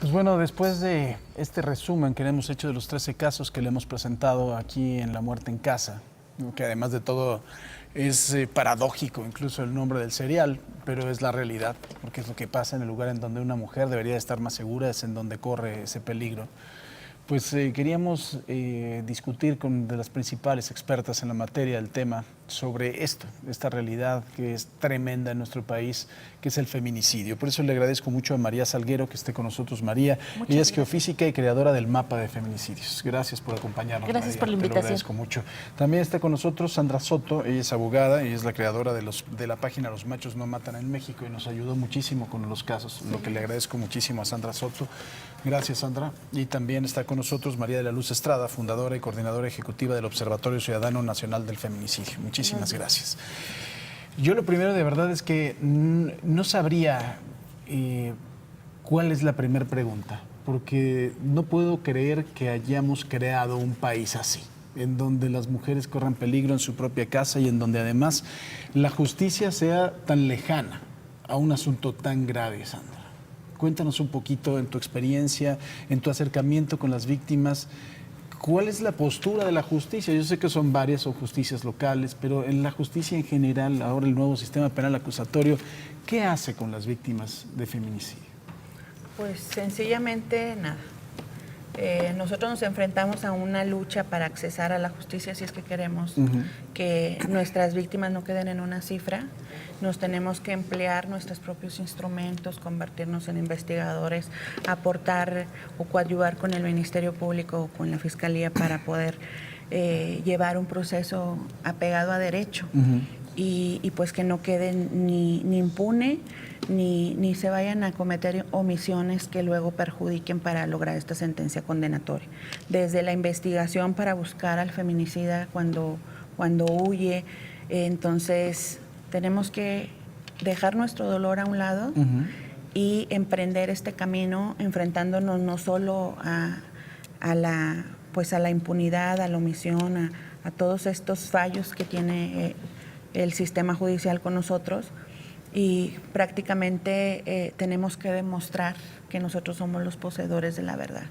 Pues bueno, después de este resumen que le hemos hecho de los 13 casos que le hemos presentado aquí en La Muerte en Casa, ¿no? Que además de todo es paradójico incluso el nombre del serial, pero es la realidad, porque es lo que pasa en el lugar en donde una mujer debería estar más segura, es en donde corre ese peligro. Pues queríamos discutir con de las principales expertas en la materia del tema sobre esto, esta realidad que es tremenda en nuestro país, que es el feminicidio. Por eso le agradezco mucho a María Salguero que esté con nosotros. María, ella es geofísica y creadora del mapa de feminicidios. Gracias por acompañarnos, Gracias, María. por la invitación. Te lo agradezco mucho. También está con nosotros Sandra Soto, ella es abogada y es la creadora de la página Los Machos No Matan en México y nos ayudó muchísimo con los casos, lo que le agradezco muchísimo a Sandra Soto. Gracias, Sandra. Y también está con nosotros María de la Luz Estrada, fundadora y coordinadora ejecutiva del Observatorio Ciudadano Nacional del Feminicidio. Muchísimas gracias. Yo lo primero de verdad es que no sabría cuál es la primera pregunta, porque no puedo creer que hayamos creado un país así, en donde las mujeres corran peligro en su propia casa y en donde además la justicia sea tan lejana a un asunto tan grave, Sandra. Cuéntanos un poquito en tu experiencia, en tu acercamiento con las víctimas. ¿Cuál es la postura de la justicia? Yo sé que son varias o justicias locales, pero en la justicia en general, ahora el nuevo sistema penal acusatorio, ¿qué hace con las víctimas de feminicidio? Pues sencillamente nada. Nosotros nos enfrentamos a una lucha para accesar a la justicia si es que queremos que nuestras víctimas no queden en una cifra. Nos tenemos que emplear nuestros propios instrumentos, convertirnos en investigadores, aportar o coadyuvar con el Ministerio Público o con la Fiscalía para poder llevar un proceso apegado a derecho y pues que no queden ni impune ni se vayan a cometer omisiones que luego perjudiquen para lograr esta sentencia condenatoria. Desde la investigación para buscar al feminicida cuando huye, entonces tenemos que dejar nuestro dolor a un lado y emprender este camino enfrentándonos no solo a la impunidad, a la omisión, a todos estos fallos que tiene el sistema judicial con nosotros, y prácticamente tenemos que demostrar que nosotros somos los poseedores de la verdad.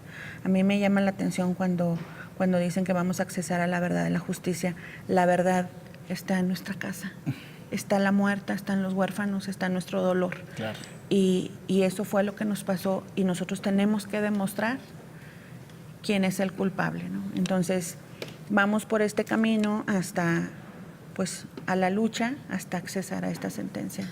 A mí me llama la atención cuando dicen que vamos a accesar a la verdad en la justicia. La verdad está en nuestra casa. Está la muerta, están los huérfanos, está nuestro dolor. Claro. Y eso fue lo que nos pasó y nosotros tenemos que demostrar quién es el culpable, ¿no? Entonces, vamos por este camino hasta, pues, a la lucha, hasta accesar a esta sentencia.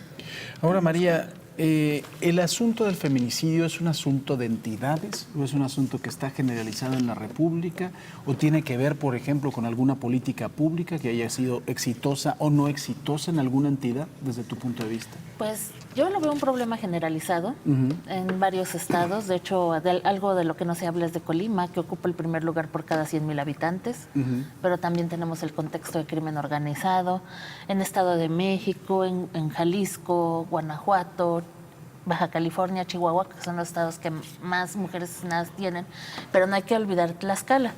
Ahora, María, ¿el asunto del feminicidio es un asunto de entidades o es un asunto que está generalizado en la República o tiene que ver, por ejemplo, con alguna política pública que haya sido exitosa o no exitosa en alguna entidad desde tu punto de vista? Pues yo lo veo un problema generalizado en varios estados. De hecho, algo de lo que no se habla es de Colima, que ocupa el primer lugar por cada 100,000 habitantes, pero también tenemos el contexto de crimen organizado en Estado de México, en Jalisco, Guanajuato, Baja California, Chihuahua, que son los estados que más mujeres asesinadas tienen, pero no hay que olvidar Tlaxcala,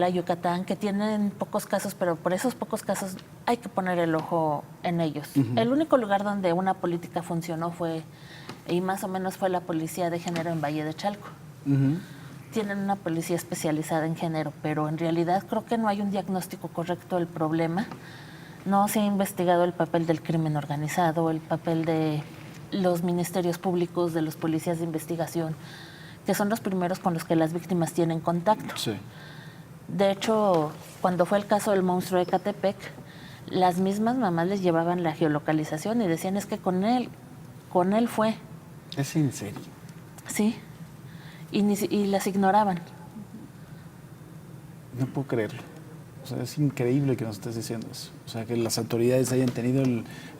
Yucatán, que tienen pocos casos, pero por esos pocos casos hay que poner el ojo en ellos. El único lugar donde una política funcionó y más o menos fue la Policía de Género en Valle de Chalco. Tienen una policía especializada en género, pero en realidad creo que no hay un diagnóstico correcto del problema. No se ha investigado el papel del crimen organizado, el papel de los ministerios públicos, de los policías de investigación, que son los primeros con los que las víctimas tienen contacto. Sí. De hecho, cuando fue el caso del monstruo de Ecatepec, las mismas mamás les llevaban la geolocalización y decían, es que con él fue. ¿Es en serio? Sí, y las ignoraban. No puedo creerlo. O sea, es increíble que nos estés diciendo eso. O sea, que las autoridades hayan tenido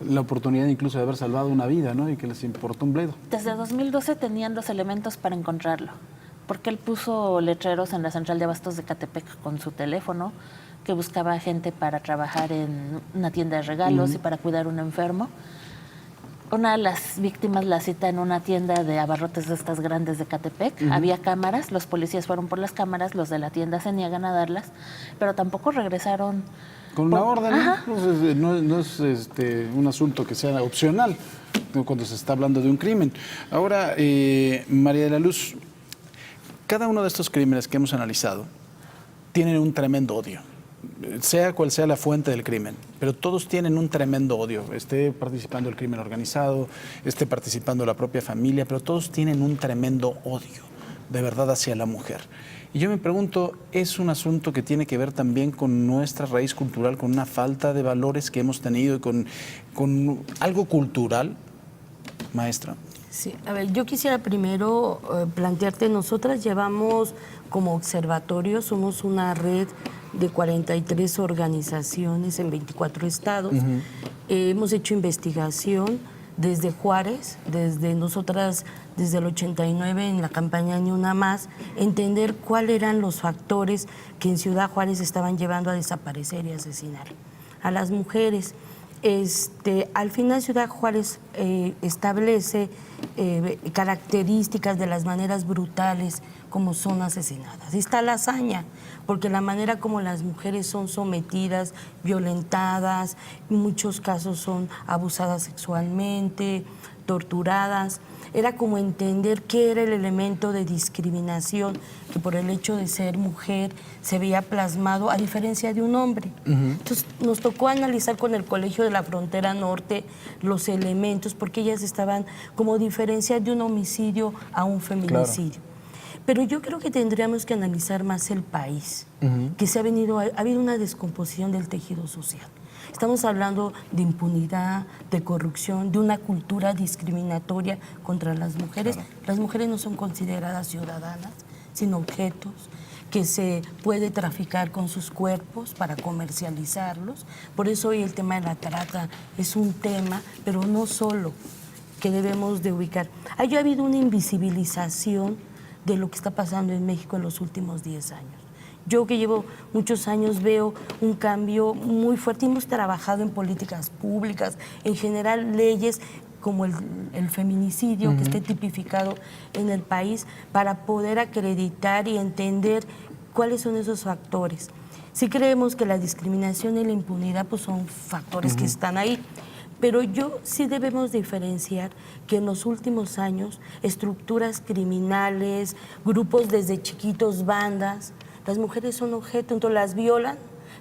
la oportunidad incluso de haber salvado una vida, ¿no? Y que les importó un bledo. Desde 2012 tenían los elementos para encontrarlo, porque él puso letreros en la central de abastos de Ecatepec con su teléfono, que buscaba gente para trabajar en una tienda de regalos y para cuidar a un enfermo. Una de las víctimas la cita en una tienda de abarrotes de estas grandes de Ecatepec. Había cámaras, los policías fueron por las cámaras, los de la tienda se niegan a darlas, pero tampoco regresaron. Con una orden, ¿no? No es un asunto que sea opcional. cuando se está hablando de un crimen. Ahora, María de la Luz, cada uno de estos crímenes que hemos analizado tienen un tremendo odio, sea cual sea la fuente del crimen, pero todos tienen un tremendo odio, esté participando el crimen organizado, esté participando la propia familia, pero todos tienen un tremendo odio, de verdad, hacia la mujer. Y yo me pregunto, ¿es un asunto que tiene que ver también con nuestra raíz cultural, con una falta de valores que hemos tenido y con algo cultural, maestra? Sí, a ver, yo quisiera primero plantearte, nosotras llevamos como observatorio, somos una red de 43 organizaciones en 24 estados. Hemos hecho investigación desde Juárez, desde el 89 en la campaña Ni Una Más, entender cuáles eran los factores que en Ciudad Juárez estaban llevando a desaparecer y asesinar a las mujeres. Al final Ciudad Juárez establece características de las maneras brutales como son asesinadas. Y está la hazaña, porque la manera como las mujeres son sometidas, violentadas, en muchos casos son abusadas sexualmente, torturadas. Era como entender qué era el elemento de discriminación que por el hecho de ser mujer se veía plasmado a diferencia de un hombre. Entonces nos tocó analizar con el Colegio de la Frontera Norte los elementos, porque ellas estaban como diferencia de un homicidio a un feminicidio. Claro. Pero yo creo que tendríamos que analizar más el país, que ha habido una descomposición del tejido social. Estamos hablando de impunidad, de corrupción, de una cultura discriminatoria contra las mujeres. Claro. Las mujeres no son consideradas ciudadanas, sino objetos que se puede traficar con sus cuerpos para comercializarlos. Por eso hoy el tema de la trata es un tema, pero no solo, que debemos de ubicar. Ha habido una invisibilización de lo que está pasando en México en los últimos 10 años. Yo que llevo muchos años veo un cambio muy fuerte. Hemos trabajado en políticas públicas, en general leyes como el feminicidio que esté tipificado en el país para poder acreditar y entender cuáles son esos factores. Sí creemos que la discriminación y la impunidad pues son factores que están ahí, pero sí debemos diferenciar que en los últimos años estructuras criminales, grupos desde chiquitos, bandas, las mujeres son objeto, entonces las violan,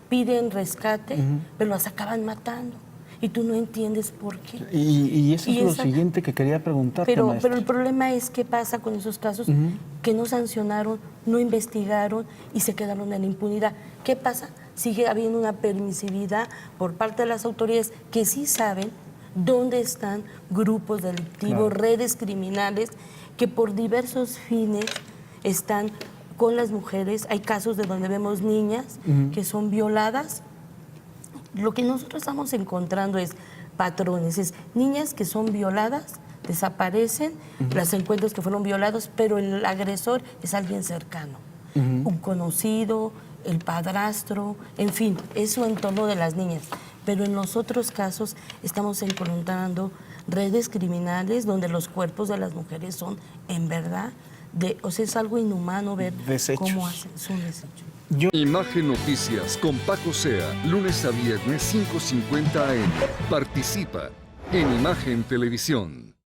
piden rescate, pero las acaban matando. Y tú no entiendes por qué. Y eso es lo siguiente que quería preguntarte, maestra. Pero el problema es qué pasa con esos casos que no sancionaron, no investigaron y se quedaron en la impunidad. ¿Qué pasa? Sigue habiendo una permisividad por parte de las autoridades que sí saben dónde están grupos delictivos, redes criminales que por diversos fines están con las mujeres. Hay casos de donde vemos niñas que son violadas. Lo que nosotros estamos encontrando es patrones, es niñas que son violadas, desaparecen, las encuentras que fueron violados, pero el agresor es alguien cercano, un conocido, el padrastro, en fin, eso en torno de las niñas. Pero en los otros casos estamos encontrando redes criminales donde los cuerpos de las mujeres son en verdad es algo inhumano ver cómo hacen su desecho. Imagen Noticias con Paco Sea, lunes a viernes 5:50 AM. Participa en Imagen Televisión.